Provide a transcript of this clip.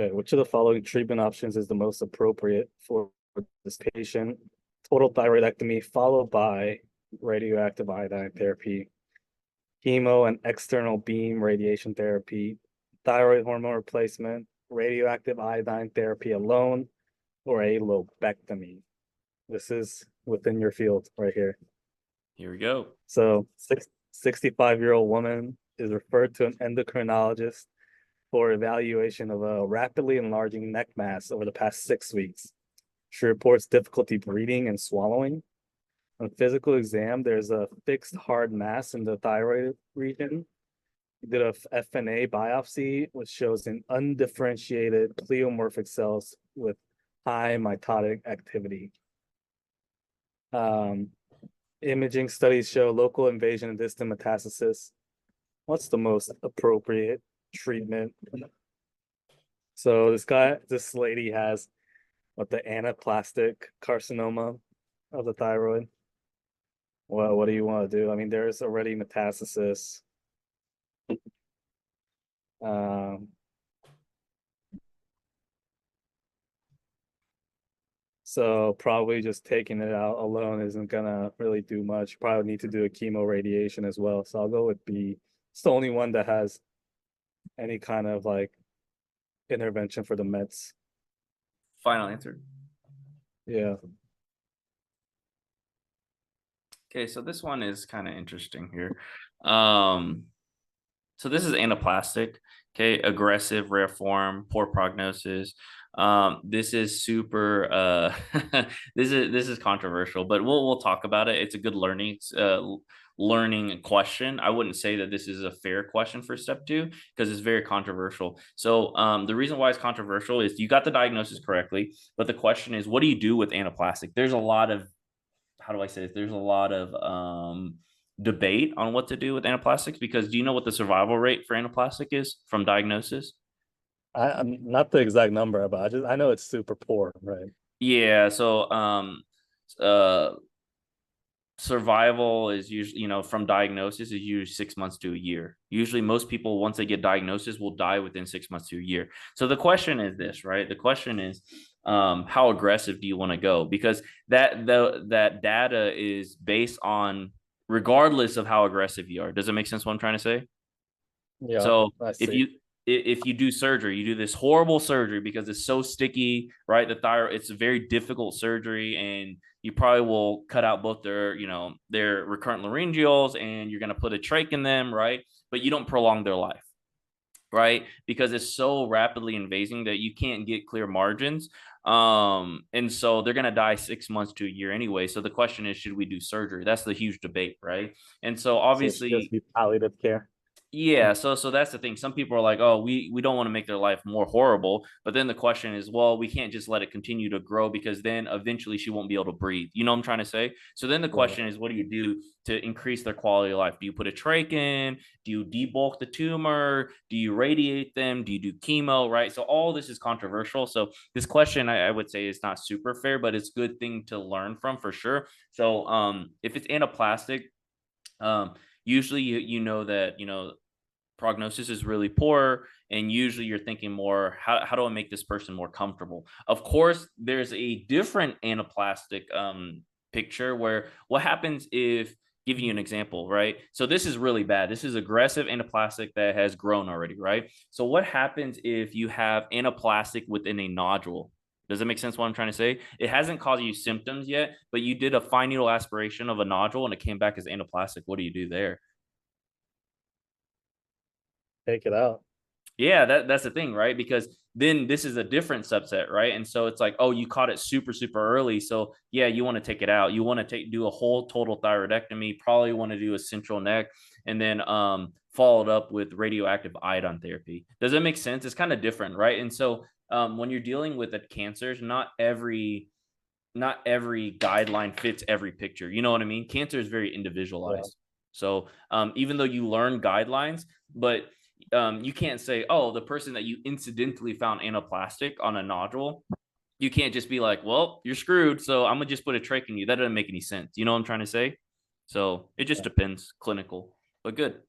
Okay, which of the following treatment options is the most appropriate for this patient? Total thyroidectomy followed by radioactive iodine therapy, chemo and external beam radiation therapy, thyroid hormone replacement, radioactive iodine therapy alone, or a lobectomy. This is within your field right here. Here we go. So 65-year-old woman is referred to an endocrinologist for evaluation of a rapidly enlarging neck mass over the past 6 weeks. She reports difficulty breathing and swallowing. On physical exam, there's a fixed hard mass in the thyroid region. We did a FNA biopsy, which shows an undifferentiated pleomorphic cells with high mitotic activity. Um, Imaging studies show local invasion and distant metastasis. What's the most appropriate treatment? So this lady has the anaplastic carcinoma of the thyroid. Well, what do you want to do? I mean, there's already metastasis. Um, so probably just taking it out alone isn't gonna really do much. Probably need to do a chemo radiation as well. So I'll go with B. It's the only one that has any kind of like intervention for the Mets. Final answer. Yeah. Okay, so this one is kind of interesting here. So this is anaplastic. Okay, aggressive, rare form, poor prognosis. This is super. This is controversial, but we'll talk about it. It's a good learning question. I wouldn't say that this is a fair question for step two because it's very controversial. So the reason why it's controversial is you got the diagnosis correctly, but the question is, what do you do with anaplastic? There's a lot of, how do I say this? There's a lot of debate on what to do with anaplastics because do you know what the survival rate for anaplastic is from diagnosis? I'm not the exact number, but I know it's super poor, right? Yeah, so uh survival is usually, from diagnosis is usually 6 months to a year. Usually most people, once they get diagnosis, will die within 6 months to a year. So the question is this, right? The question is, how aggressive do you want to go? Because that data is based on regardless of how aggressive you are. Does it make sense what I'm trying to say? Yeah, So I if see. you do surgery, you do this horrible surgery because it's so sticky, right? The thyroid, it's a very difficult surgery, and you probably will cut out both their recurrent laryngeals, and you're going to put a trach in them, right? But you don't prolong their life, right? Because it's so rapidly invading that you can't get clear margins. And so they're going to die 6 months to a year anyway. So the question is, should we do surgery? That's the huge debate, right? And so So it should just obviously, be palliative care. yeah, so that's the thing. Some people are like, "Oh, we don't want to make their life more horrible." But then the question is, well, we can't just let it continue to grow because then eventually she won't be able to breathe. You know what I'm trying to say? So then the Right. question is, what do you do to increase their quality of life? Do you put a trach in? Do you debulk the tumor? Do you radiate them? Do you do chemo? Right? So all this is controversial. So this question, I would say, is not super fair, but it's a good thing to learn from for sure. So if it's anaplastic, usually you know that prognosis is really poor, and usually you're thinking more, how do I make this person more comfortable? Of course there's a different anaplastic picture where what happens if, giving you an example, right? So this is really bad. This is aggressive anaplastic that has grown already, right? So what happens if you have anaplastic within a nodule? Does it make sense what I'm trying to say? It hasn't caused you symptoms yet, but you did a fine needle aspiration of a nodule and it came back as anaplastic. What do you do there? Take it out. Yeah, that's the thing, right? Because then this is a different subset, right? And so it's like, oh, you caught it super, super early. So yeah, you want to take it out. You want to do a whole total thyroidectomy, probably want to do a central neck, and then followed up with radioactive iodine therapy. Does it make sense? It's kind of different, right? And so when you're dealing with the cancers, not every guideline fits every picture. You know what I mean? Cancer is very Yeah. individualized. So even though you learn guidelines, but you can't say, oh, the person that you incidentally found anaplastic on a nodule, you can't just be like, well, you're screwed. So I'm gonna just put a trach in you. That doesn't make any sense. You know what I'm trying to say? So it just Yeah. depends, clinical, but good.